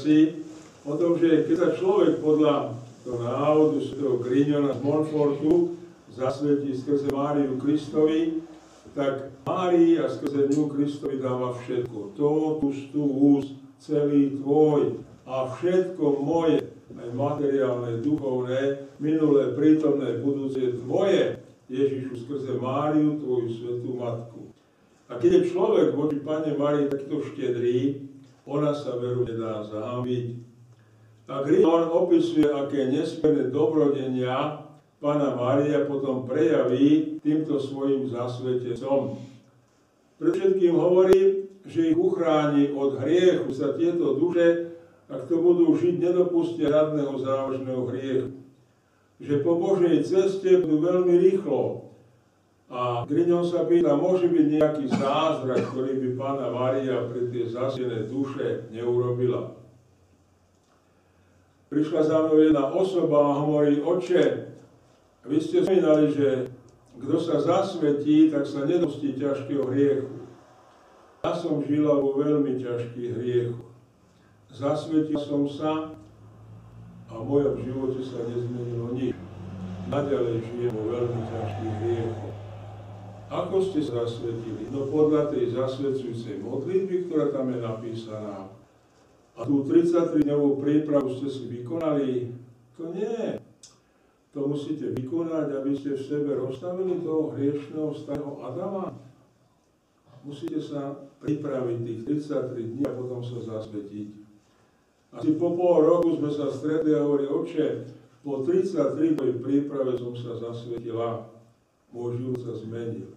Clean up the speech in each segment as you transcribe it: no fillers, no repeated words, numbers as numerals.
si o tom, že keď sa človek podľa toho návodu svätého Grignona z Montfortu zasvetí skrze Máriu Kristovi, tak Márii a skrze ňu Kristovi dáva všetko. Totus tuus, celý tvoj a všetko moje, aj materiálne, duchovné, minulé, prítomné, budúce, tvoje, Ježišu, skrze Máriu, tvoju svätú matku. A keď je človek voči Panne Márii takto štedrý, ona sa veru nedá zahambiť. A Grignon opisuje, aké nesmierne dobrodenia Panna Mária potom prejaví týmto svojim zasvetecom. Predovšetkým hovorí, že ich uchráni od hriechu, sa tieto duše, ak to budú žiť, nedopustia žiadneho závažného hriechu. Že po Božej ceste budú veľmi rýchlo. A Grignon sa pýta, môže byť nejaký zázrak, ktorý by Panna Mária pre tie zasvetené duše neurobila. Prišla za mnou jedna osoba a hovorí, oče, vy ste spomínali, že kto sa zasvetí, tak sa nedopustí ťažkého hriechu. Ja som žila vo veľmi ťažkých hriechoch. Zasvetil som sa a v mojom živote sa nezmenilo nič. Naďalej žijem vo veľmi ťažkých hriechoch. Ako ste sa zasvetili? No podľa tej zasvedzujúcej modlitby, ktorá tam je napísaná. A tú 33-dňovú prípravu ste si vykonali? To nie. To musíte vykonať, aby ste v sebe rozstavili toho hriešného starého Adama. Musíte sa pripraviť tých 33 dní a potom sa zasvetiť. Asi po pol roku sme sa stretli a hovorili, oče, po 33 príprave som sa zasvetila, môj život sa zmenil.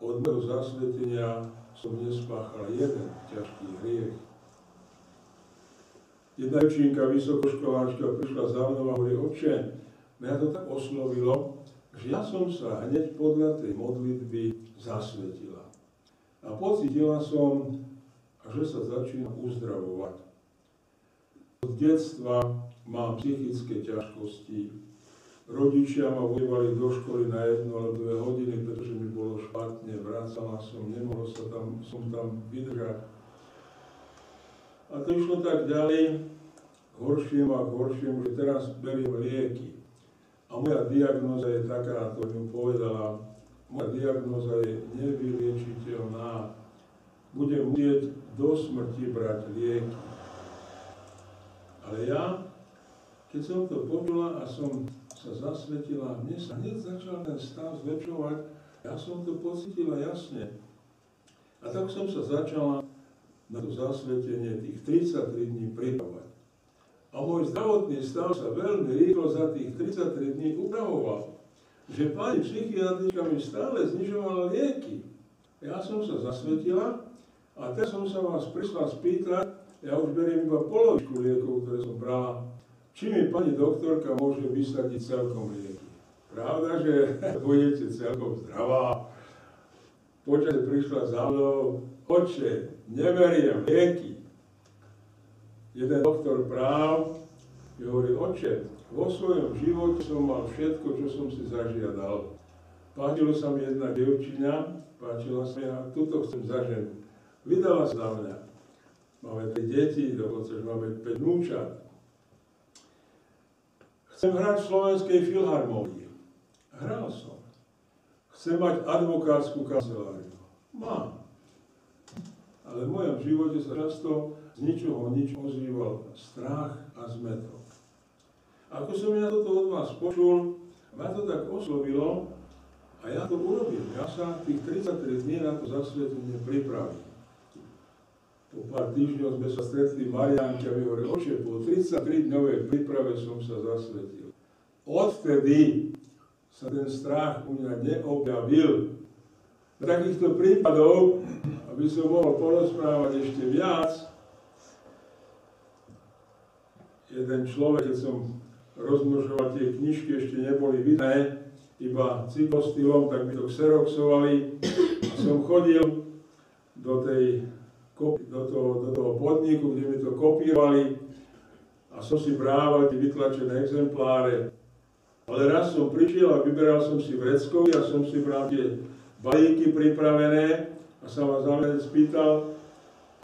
Od môjho zasvetenia som nespáchal jeden ťažký hriech. Jedna dievčinka, vysokoškoláčka, prišla za mnou a hovorí, oče, mňa to tak oslovilo, že ja som sa hneď podľa tej modlitby zasvetila. A pocítila som, že sa začína uzdravovať. Od detstva mám psychické ťažkosti. Rodičia ma vodievali do školy na 1 alebo 2 hodiny, pretože mi bolo špatne, vracala som, nemohol som tam vydržať. A to išlo tak ďalej, horšiemu a horšiemu, že teraz beriem lieky. A moja diagnóza je taká, to mi povedala, moja diagnóza je nevyliečiteľná. Budem musieť do smrti brať lieky. Ale ja, keď som to počula a som sa zasvetila, mne sa hneď začal ten stav zlepšovať, ja som to pocítila jasne. A tak som sa začala na to zasvetenie tých 33 dní pripravovať. A môj zdravotný stav sa veľmi rýchlo za tých 33 dní upravoval. Že pani psychiatrička mi stále znižovala lieky. Ja som sa zasvetila a teraz som sa vás prišla spýtať, ja už beriem iba polovičku liekov, ktoré som brala, či mi pani doktorka môže vysadiť celkom lieky. Pravda, že budete celkom zdravá. Počas prišla za mnou, oče, neberiem lieky. Jeden doktor práv mi hovorí, oče, vo svojom živote som mal všetko, čo som si zažiadal. Páčilo sa mi jedna dievčina, páčila sa mi a tuto chcem za ženu. Vydala sa za mňa. Máme 3 deti, dokonca máme 5 vnúčat. Chcem hrať v Slovenskej filharmónii. Hral som. Chcem mať advokátsku kanceláriu. Mám. Ale v mojom živote sa často z ničoho nič ozýval strach a zmätok. Ako som ja toto od vás počul, ma to tak oslovilo a ja to urobím. Ja sa tých 33 dní na to zasvetenie pripravím. Po pár týždňov sme sa stretli Mariánke a mi hovorili, oče, po 33 dňovej príprave som sa zasvetil. Odvtedy sa ten strach u mňa neobjavil. Takýchto prípadov, aby som mohol porozprávať ešte viac, jeden človek, keď som rozmnožoval tie knižky, ešte neboli vidné, iba cyklostylom, tak mi to xeroxovali a som chodil do toho podniku, kde mi to kopírovali a som si brával tie vytlačené exempláre. Ale raz som prišiel a vyberal som si vreckovi a som si bral tie balíky pripravené a sa ma zamestnanec spýtal,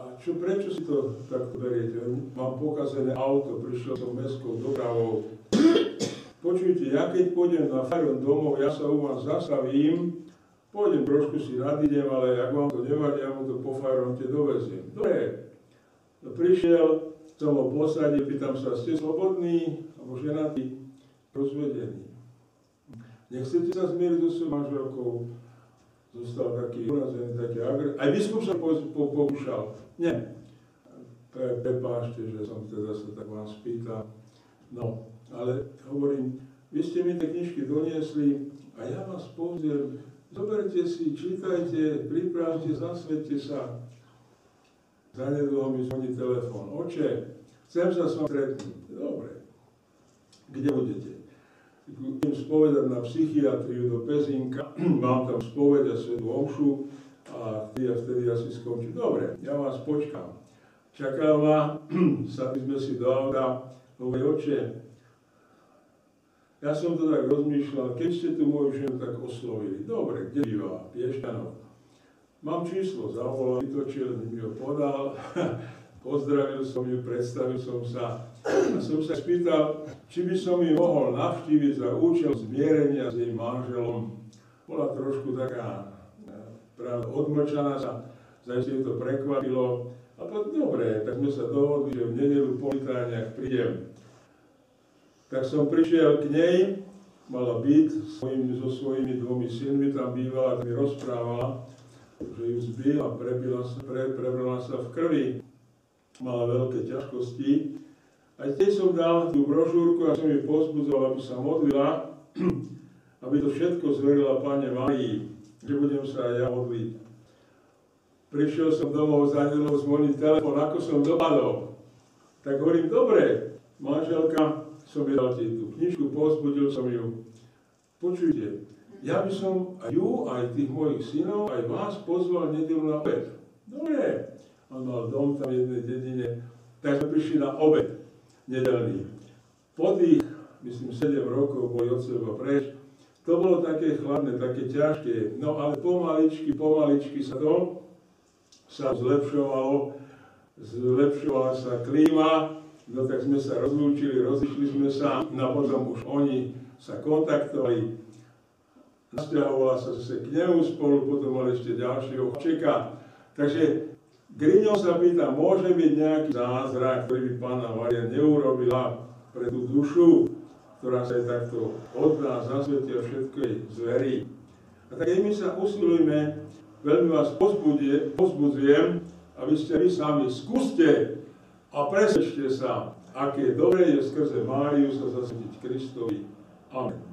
a prečo si to takto beriete? Mám pokazené auto, prišiel som mestskou dopravou. Počujte, ja keď pôjdem na fajron domov, ja sa u vás zastavím, pôjdem trošku si nadídem, ale ak vám to nevadí, ja mu to po fajronte doveziem. Dobre, prišiel, som ho posadil, pýtam sa, ste slobodní, alebo ženatí, rozvedení. Nechcete sa zmieriť so svojou manželkou? Zostal taký urazený, taký agresívny. Aj biskup sa pokúšal. Nie. Prepáčte, že som teda sa tak vás pýtal. No, ale hovorím, vy ste mi tie knižky doniesli a ja vás pozriem, zoberte si, čítajte, pripravte, zasvete sa. Zanedlho mi zvoní telefón. Oče, chcem sa s vami stretnúť. Dobre. Kde budete? Idem spovedať na psychiatriu do Pezínka, mám tam spoveď a svätú omšu a vtedy asi skončí. Dobre, ja vás počkám. Čakal ma, sadli sme si do auta, hovorí, oče, ja som to tak rozmýšľal, keď ste tu moju ženu tak oslovili. Dobre, kde býva? Piešťanov. Mám číslo, zavolal, vytočil, mi ho podal, pozdravil som ju, predstavil som sa a som sa spýtal, či by som ju mohol navštíviť za účel zmierenia s jej manželom. Bola trošku taká odmlčaná, zajistie to prekvapilo. A potom dobre, tak sme sa dohodli, že v nedeľu po litániach prídem. Tak som prišiel k nej, mala byt so svojimi dvomi synmi, tam bývala, tak mi rozprávala, že ju zbil a prebrala sa v krvi. Mala veľké ťažkosti. Aj tej som dal tú brožúrku a som jej povzbudzoval, aby sa modlila, aby to všetko zverila Panne Márii, že budem sa aj ja modliť. Prišiel som domov, zanedlho zvoní telefón, ako som dopadol. Tak hovorím, dobre, manželka, som jej dal tú knižku, povzbudil som ju. Počujte, ja by som aj ju, aj tých mojich synov, aj vás pozval nedeľu na obed. Dobre, on mal dom tam v jednej dedine, tak sme prišli na obed nedeľný. Po tých, myslím, 7 rokov boli od seba preč. To bolo také chladné, také ťažké, no ale pomaličky sa to zlepšovalo, zlepšovala sa klíma, no tak sme sa rozlúčili, rozišli sme sa, no a potom už oni sa kontaktovali, nasťahovala sa zase k nemu spolu, potom mal ešte ďalšieho čeka. Takže Griňov sa pýta, môže byť nejaký zázrak, ktorý by Panna Mária neurobila pre tú dušu, ktorá sa jej takto oddá, zasvetí a všetko jej zverí. A tak my sa usilujeme, veľmi vás pozbudzujem, aby ste vy sami skúste a presvedčte sa, aké dobre je skrze Máriu sa zasvetiť Kristovi. Amen.